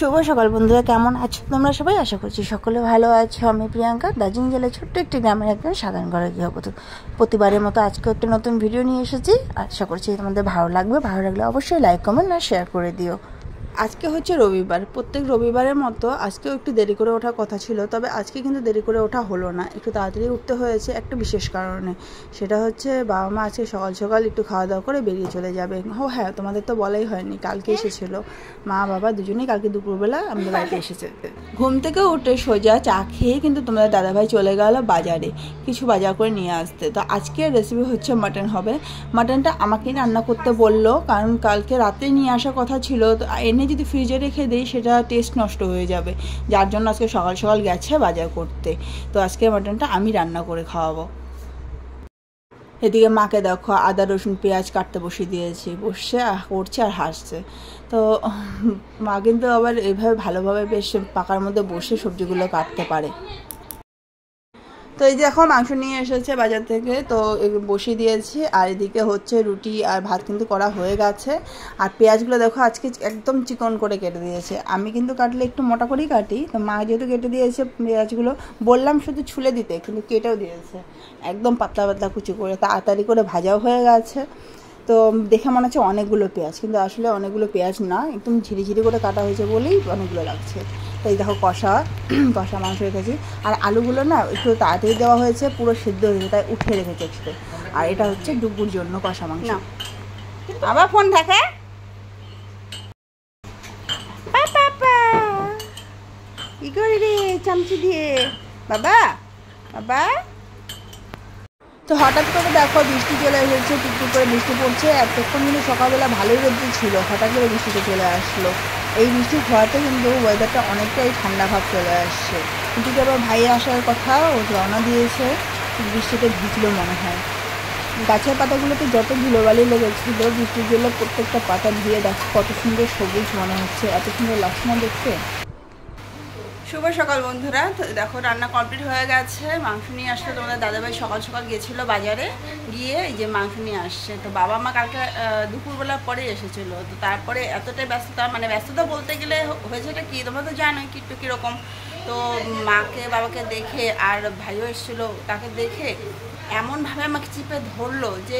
শুভ সকাল বন্ধুরা, কেমন আছো তোমরা সবাই? আশা করছি সকলে ভালো আছো। আমি প্রিয়াঙ্কা, দার্জিলিং জেলার ছোট্ট একটি গ্রামের একজন সাধারণ ঘরের গৃহবধূ। প্রতিবারের মতো আজকে একটা নতুন ভিডিও নিয়ে এসেছি। আশা করছি তোমাদের ভালো লাগবে। ভালো লাগলে অবশ্যই লাইক, কমেন্ট আর শেয়ার করে দিও। আজকে হচ্ছে রবিবার। প্রত্যেক রবিবারের মতো আজকেও একটু দেরি করে ওঠার কথা ছিল, তবে আজকে কিন্তু দেরি করে ওঠা হলো না। একটু তাড়াতাড়ি উঠতে হয়েছে একটা বিশেষ কারণে। সেটা হচ্ছে বাবা মা আজকে সকাল সকাল একটু খাওয়া দাওয়া করে বেরিয়ে চলে যাবে। ও হ্যাঁ, তোমাদের তো বলাই হয়নি, কালকে এসেছিলো মা বাবা দুজনেই। কালকে দুপুরবেলা আমাদের বাড়িতে এসেছে। ঘুম থেকে উঠে সোজা চা খেয়ে কিন্তু তোমাদের দাদাভাই চলে গেল বাজারে কিছু বাজার করে নিয়ে আসতে। তো আজকের রেসিপি হচ্ছে মাটন হবে। মাটনটা আমাকেই রান্না করতে বললো, কারণ কালকে রাতে নিয়ে আসার কথা ছিল। তো এনে যদি ফ্রিজে রেখে দিই সেটা টেস্ট নষ্ট হয়ে যাবে, যার জন্য আজকে সকাল সকাল গেছে বাজার করতে। তো আজকে মাটনটা আমি রান্না করে খাওয়াবো। এদিকে মাকে দেখো আদা রসুন পেঁয়াজ কাটতে বসিয়ে দিয়েছি, বসে করছে আর হাসছে। তো মা কিন্তু আবার এভাবে ভালোভাবে বেশ পাকার মধ্যে বসে সবজিগুলো কাটতে পারে। তো এই যে এখন মাংস নিয়ে এসেছে বাজার থেকে, তো বসিয়ে দিয়েছি। আর এদিকে হচ্ছে রুটি আর ভাত কিন্তু করা হয়ে গেছে। আর পেঁয়াজগুলো দেখো আজকে একদম চিকন করে কেটে দিয়েছে। আমি কিন্তু কাটলে একটু মোটা করেই কাটি, তো মা যেহেতু কেটে দিয়েছে পেঁয়াজগুলো, বললাম শুধু ছুলে দিতে, কিন্তু কেটেও দিয়েছে একদম পাতলা পাতলা কুচি করে। তাড়াতাড়ি করে ভাজাও হয়ে গেছে। তো দেখে মনে হচ্ছে অনেকগুলো পেঁয়াজ, কিন্তু আসলে অনেকগুলো পেঁয়াজ না, একদম ঝিরিঝিরি করে কাটা হয়েছে বলেই অনেকগুলো লাগছে। তো এই দেখো কষা মাংস রেখেছি। আর আলুগুলো না একটু তাড়াতাড়ি দেওয়া হয়েছে, পুরো সিদ্ধ হয়েছে, তাই উঠে রেখেছি একটু। আর এটা হচ্ছে ডুবুর জন্য কষা মাংস। আবার ফোন থাকে কি করি রে চামচি দিয়ে বাবা বাবা। তো হঠাৎ করে দেখো বৃষ্টি চলে এসেছে, টুকটুক করে বৃষ্টি পড়ছে। এতক্ষণ কিন্তু সকালবেলা ভালোই রোদ্দুর ছিল, হঠাৎ করে বৃষ্টিতে চলে আসলো। এই বৃষ্টি হওয়াতে কিন্তু ওয়েদারটা অনেকটাই ঠান্ডা ভাব চলে আসছে। কিন্তু আবার ভাই আসার কথা, ও রওনা দিয়েছে, বৃষ্টিতে ভিজলো মনে হয়। গাছের পাতাগুলোতে যত ধুলোবালি লেগেছিল বৃষ্টির জন্য, প্রত্যেকটা পাতা ধুয়ে দেখো কত সুন্দর সবুজ মনে হচ্ছে, এত সুন্দর লাগছে না দেখতে। শুভ সকাল বন্ধুরা। তো দেখো রান্না কমপ্লিট হয়ে গেছে। মাংস নিয়ে আসলে তোমাদের দাদাভাই সকাল সকাল গিয়েছিলো বাজারে, গিয়ে এই যে মাংস নিয়ে আসছে। তো বাবা মা কালকে দুপুরবেলার পরে এসেছিলো। তো তারপরে এতটাই ব্যস্ততা, মানে ব্যস্ততা বলতে গেলে হয়েছেটা কি তোমরা তো জানোই একটু কীরকম। তো মাকে বাবাকে দেখে আর ভাইও এসেছিলো, তাকে দেখে এমনভাবে আমাকে চিপে ধরলো যে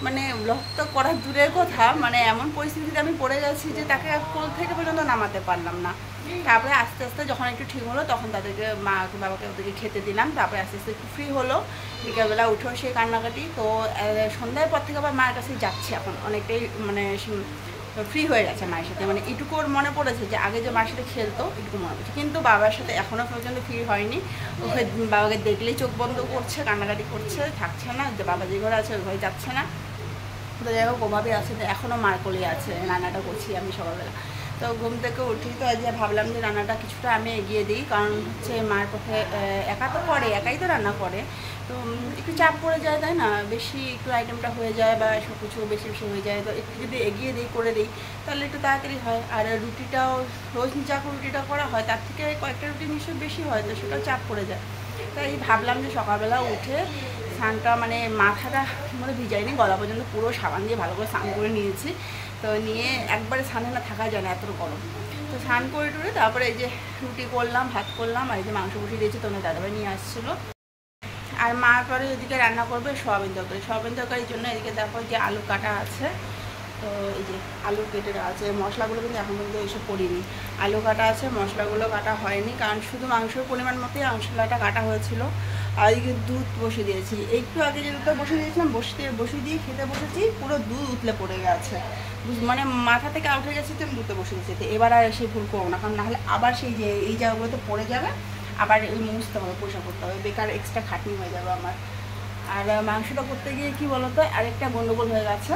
মানে রক্ত করার দূরের কথা, মানে এমন পরিস্থিতিতে আমি পড়ে গেছি যে তাকে কোল থেকে পর্যন্ত নামাতে পারলাম না। তারপরে আস্তে আস্তে যখন একটু ঠিক হলো, তখন তাদেরকে মাকে বাবাকে ওদেরকে খেতে দিলাম। তারপরে আস্তে আস্তে একটু ফ্রি হলো, বিকেলবেলা উঠেও সে কান্নাকাটি। তো সন্ধ্যার পর থেকে আবার মায়ের কাছে যাচ্ছে, এখন অনেকটাই মানে ফ্রি হয়ে গেছে মায়ের সাথে। মানে এটুকু ওর মনে পড়েছে যে আগে যে মায়ের সাথে খেলতো, এটুকু মনে পড়ছে। কিন্তু বাবার সাথে এখনও পর্যন্ত ফ্রি হয়নি। ওকে বাবাকে দেখলেই চোখ বন্ধ করছে, কান্নাকাটি করছে, থাকছে না, যে বাবা যে ঘরে আছে ওই ঘরে যাচ্ছে না। তো যাই হোক ওভাবে আছে, এখনও মার কোলে আছে। রান্নাটা করছি আমি সকালবেলা। তো ঘুম থেকে উঠি, তো আজ ভাবলাম যে রান্নাটা কিছুটা আমি এগিয়ে দিই, কারণ হচ্ছে মায়ের পক্ষে একা তো করে, একাই তো রান্না করে। তো একটু চাপ পড়ে যায়, তাই না? বেশি একটু আইটেমটা হয়ে যায় বা সব কিছু বেশি বেশি হয়ে যায়। তো একটু যদি এগিয়ে দিই, করে দিই, তাহলে একটু তাড়াতাড়ি হয়। আর রুটিটাও রোজ যা রুটিটা করা হয় তার থেকে কয়েকটা রুটি নিশ্চয়ই বেশি হয়, তো সেটাও চাপ পড়ে যায়। তাই ভাবলাম যে সকালবেলা উঠে স্নানটা, মানে মাথাটা মানে ভিজাইনি, গলা পর্যন্ত পুরো সাবান দিয়ে ভালো করে স্নান করে নিয়েছি। তো নিয়ে একবারে স্নানে না থাকা যায় না, এত গরম। তো স্নান করে টুরে তারপরে এই যে রুটি করলাম, ভাত করলাম, আর এই যে মাংস বসিয়ে দিয়েছি, তোমার দাদাভাই নিয়ে আসছিলো। আর মার পরে এদিকে রান্না করবে সয়াবিন তরকারি। সয়াবিন তরকারির জন্য এদিকে দেখো যে আলু কাটা আছে। তো এই যে আলু কেটে আছে, মশলাগুলো কিন্তু এখন পর্যন্ত এসব করিনি। আলু কাটা আছে, মশলাগুলো কাটা হয়নি, কারণ শুধু মাংসের পরিমাণ মতোই মশলাটা কাটা হয়েছিল। আর এদিকে দুধ বসিয়ে দিয়েছি। একটু আগে যে দুধটা বসিয়ে দিয়েছিলাম, বসিয়ে দিয়ে খেতে বসেছি, পুরো দুধ উতলে পড়ে গেছে, মানে মাথা থেকে উঠে গেছে। তো আমি দুধটা বসিয়ে দিয়েছি। এবার আর সেই ভুল করবো না, কারণ নাহলে আবার সেই যে এই জায়গাগুলোতে পড়ে যাবে, আবার মুছতে হবে, পরিষ্কার করতে হবে, বেকার এক্সট্রা খাটনি হয়ে যাবে আমার। আর মাংসটা করতে গিয়ে কি বলতো, আরেকটা গন্ডগোল হয়ে গেছে,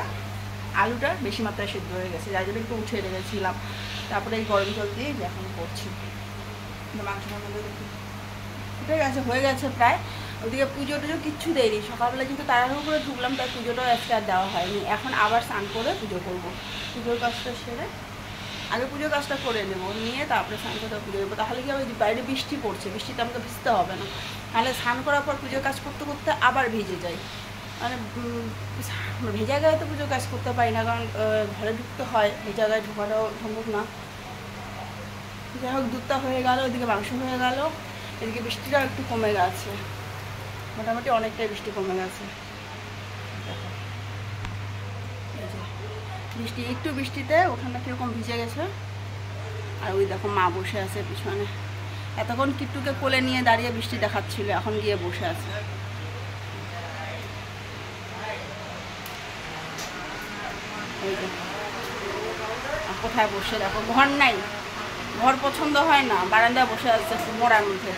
আলুটা বেশি মাত্রায় সিদ্ধ হয়ে গেছে, যার জন্য একটু উঠিয়ে রেখেছিলাম। তারপরে এই গরম জল দিয়ে এখন করছি। মাংসটার মধ্যে উঠে গেছে, হয়ে গেছে প্রায়। ওদিকে পুজো টুজো কিচ্ছু দেয়নি, সকালবেলা কিন্তু তাড়াহুড়ো করে ঢুকলাম, তাই পুজোটাও আজকে আর দেওয়া হয়নি। এখন আবার স্নান করে পুজো করবো। পুজোর কাজটা সেরে আগে পুজোর কাজটা করে নেবো, নিয়ে তারপরে স্নান করতে পুজো দেবো। তাহলে কি হবে, বাইরে বৃষ্টি পড়ছে, বৃষ্টিতে আমাকে ভিজতে হবে না। তাহলে স্নান করার পর পুজোর কাজ করতে করতে আবার ভিজে যাই, মানে ভেজা গায়ে তো পুজোর কাজ করতে পারি না, কারণ ঘরে ঢুকতে হয়, ভেজা গায়ে ঢোকাটাও সম্ভব না। যাই হোক দুধটা হয়ে গেল, ওইদিকে মাংস হয়ে গেল, এদিকে বৃষ্টিটাও একটু কমে গেছে, মোটামুটি অনেকটাই বৃষ্টি কমে গেছে। বৃষ্টি একটু বৃষ্টিতে ওখানটা কীরকম ভিজে গেছে। আর ওই দেখো মা বসে আছে পিছনে, এতক্ষণ কিট্টুকে কোলে নিয়ে দাঁড়িয়ে বৃষ্টি দেখাচ্ছিল, এখন গিয়ে বসে আছে। কোথায় বসে দেখো, ঘর নাই, ঘর পছন্দ হয় না, বারান্দায় বসে আছে মোড়ার মধ্যে।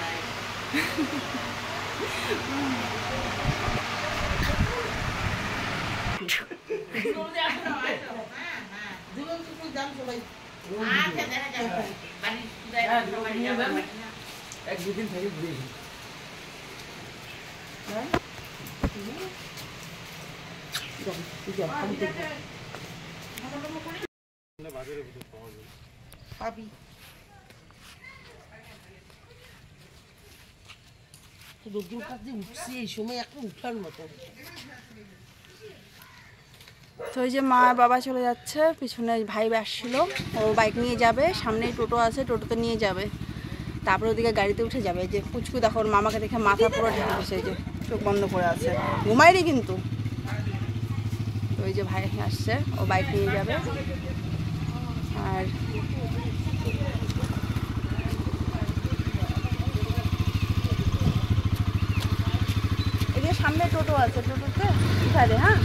পাবি রোদ্দুর কাছে উঠছে এই সময়, এখন উঠার মতো। তো ওই যে মা বাবা চলে যাচ্ছে, পিছনে ভাই আসছিল, ও বাইক নিয়ে যাবে, সামনেই টোটো আছে, টোটোতে নিয়ে যাবে, তারপরে ওদিকে গাড়িতে উঠে যাবে। যে পুচকু দেখো ওর মামাকে দেখে মাথা পুরো ঢেকে বসে, যে চোখ বন্ধ করে আছে, ঘুমায়নি কিন্তু। ওই যে ভাই আসছে, ও বাইক নিয়ে যাবে। আর এদিকে সামনে টোটো আছে, টোটোতে উঠা দে। হ্যাঁ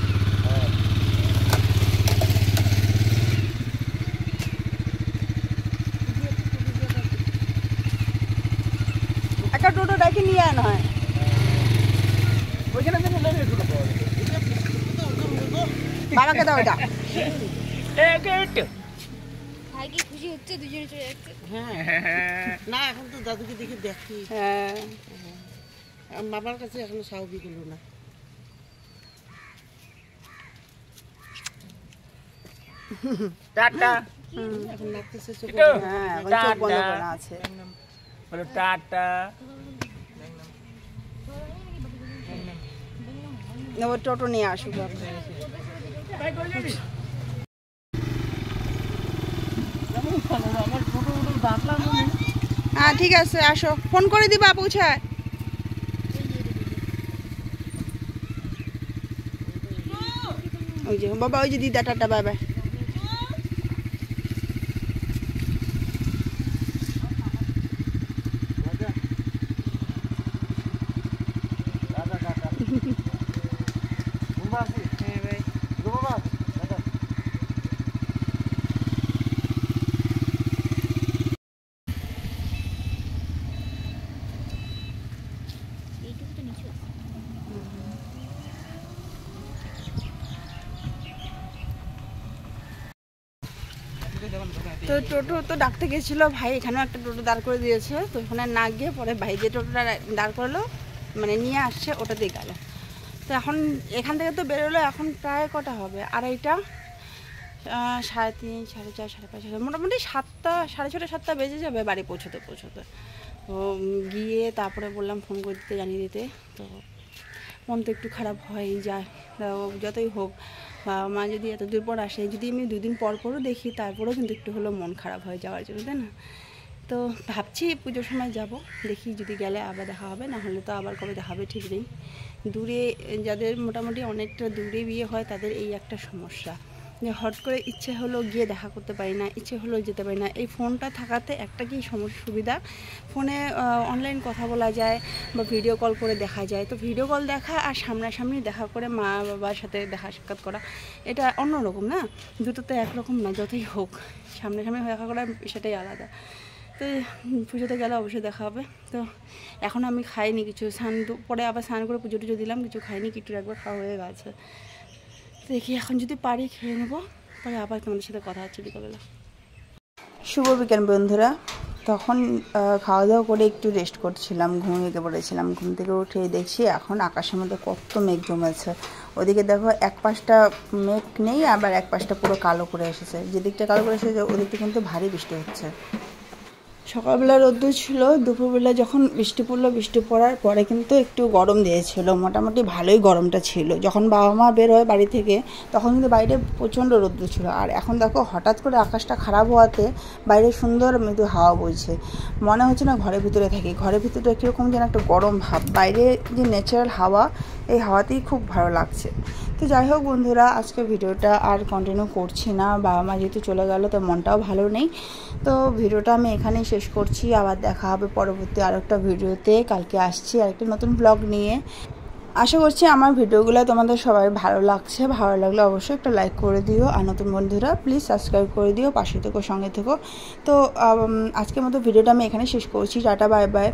একটা টোটো ডাকি নিয়ে আনা হয় ওইখানে, বাবাকে দাও এটা। খুশি হচ্ছে, দুজনে চলে যাচ্ছে। হ্যাঁ না, এখন তো দাদুকে দেখে দেখি। হ্যাঁ বাবার কাছে এখনো স্বাভাবিক হলো না। টাটা এখন লাগতেছে চোখ। হ্যাঁ এখন চোখ বন্ধ করা আছে। বলো টাটা। ও টোটো নিয়ে আসুক। হ্যাঁ ঠিক আছে, আসো, ফোন করে দিবা পৌঁছায়। ওই যে বাবা, ওই যে দিদা, টাটা, বাই বাই। তো টোটো তো ডাকতে গেছিলো ভাই, এখানেও একটা টোটো দাঁড় করে দিয়েছে, তো ওখানে না গিয়ে পরে ভাই যে টোটোটা দাঁড় করলো মানে নিয়ে আসছে ওটাতেই গেল। তো এখন এখান থেকে তো বেরোলো, এখন প্রায় কটা হবে, 2:30, 3:30, 4:30, 5:30, মোটামুটি 7টা, 6:30, 7টা বেজে যাবে বাড়ি পৌঁছতে। তো গিয়ে তারপরে বললাম ফোন করে দিতে, জানিয়ে দিতে। তো মন তো একটু খারাপ হয়েই যায়, যতই হোক বাবা মা যদি এত দূর পর আসে, যদি আমি 2 দিন পরও দেখি, তারপরেও কিন্তু একটু হলেও মন খারাপ হয়ে যাওয়ার জন্য, তাই না? তো ভাবছি পুজোর সময় যাব, দেখি যদি গেলে আবার দেখা হবে, না হলে তো আবার কবে দেখা হবে ঠিক নেই। দূরে যাদের মোটামুটি অনেকটা দূরে বিয়ে হয়, তাদের এই একটা সমস্যা, যে হট করে ইচ্ছে হলো গিয়ে দেখা করতে পারি না, ইচ্ছে হলো যেতে পারি না। এই ফোনটা থাকাতে একটা কি সুবিধা, ফোনে অনলাইন কথা বলা যায় বা ভিডিও কল করে দেখা যায়। তো ভিডিও কল দেখা আর সামনাসামনি দেখা করে মা বাবার সাথে দেখা সাক্ষাৎ করা, এটা অন্যরকম না, দুটো তো একরকম না। যতই হোক সামনাসামনি দেখা করা সেটাই আলাদা। তো পুজোতে গেলে অবশ্যই দেখা হবে। তো এখন আমি খাইনি কিছু, পরে আবার স্নান করে পুজো টুজো দিলাম, কিছু খাইনি, কিটুর একবার খাওয়া হয়ে গেছে। দেখি এখন যদি পারি খেয়ে নেবো, পরে আবার তোমাদের সাথে কথা হচ্ছে বিকালবেলা। শুভ বিকেল বন্ধুরা। তখন খাওয়া দাওয়া করে একটু রেস্ট করছিলাম, ঘুমিয়ে পড়েছিলাম। ঘুম থেকে উঠে দেখছি এখন আকাশের মধ্যে কত মেঘ জমেছে। ওদিকে দেখো এক পাশটা মেঘ নেই, আবার এক পাশটা পুরো কালো করে এসেছে। যেদিকটা কালো করে এসেছে ওদিকটা কিন্তু ভারী বৃষ্টি হচ্ছে। সকালবেলা রোদ্দুর ছিল, দুপুরবেলা যখন বৃষ্টি পড়লো, বৃষ্টি পড়ার পরে কিন্তু একটু গরম দিয়েছিল, মোটামুটি ভালোই গরমটা ছিল। যখন বাবা মা বের হয় বাড়ি থেকে তখন কিন্তু বাইরে প্রচণ্ড রোদ্দুর ছিল। আর এখন দেখো হঠাৎ করে আকাশটা খারাপ হওয়াতে বাইরে সুন্দর মৃদু হাওয়া বইছে, মনে হচ্ছে না ঘরের ভিতরে থাকি। ঘরের ভিতরে কীরকম যেন একটা গরম ভাব, বাইরে যে ন্যাচারাল হাওয়া, এই হাওয়াতেই খুব ভালো লাগছে। তো যাই হোক বন্ধুরা, আজকে ভিডিওটা আর কন্টিনিউ করছি না, বাবা মা যেহেতু চলে গেল তো মনটাও ভালো নেই। তো ভিডিওটা আমি এখানেই শেষ করছি, আবার দেখা হবে পরবর্তী আরেকটা ভিডিওতে। কালকে আসছি আরেকটা নতুন ব্লগ নিয়ে। আশা করছি আমার ভিডিওগুলো তোমাদের সবাই ভালো লাগছে, ভালো লাগলে অবশ্যই একটা লাইক করে দিও, আর নতুন বন্ধুরা প্লিজ সাবস্ক্রাইব করে দিও, পাশে থেকো, সঙ্গে থেকো। তো আজকের মতো ভিডিওটা আমি এখানে শেষ করছি। Tata, bye bye.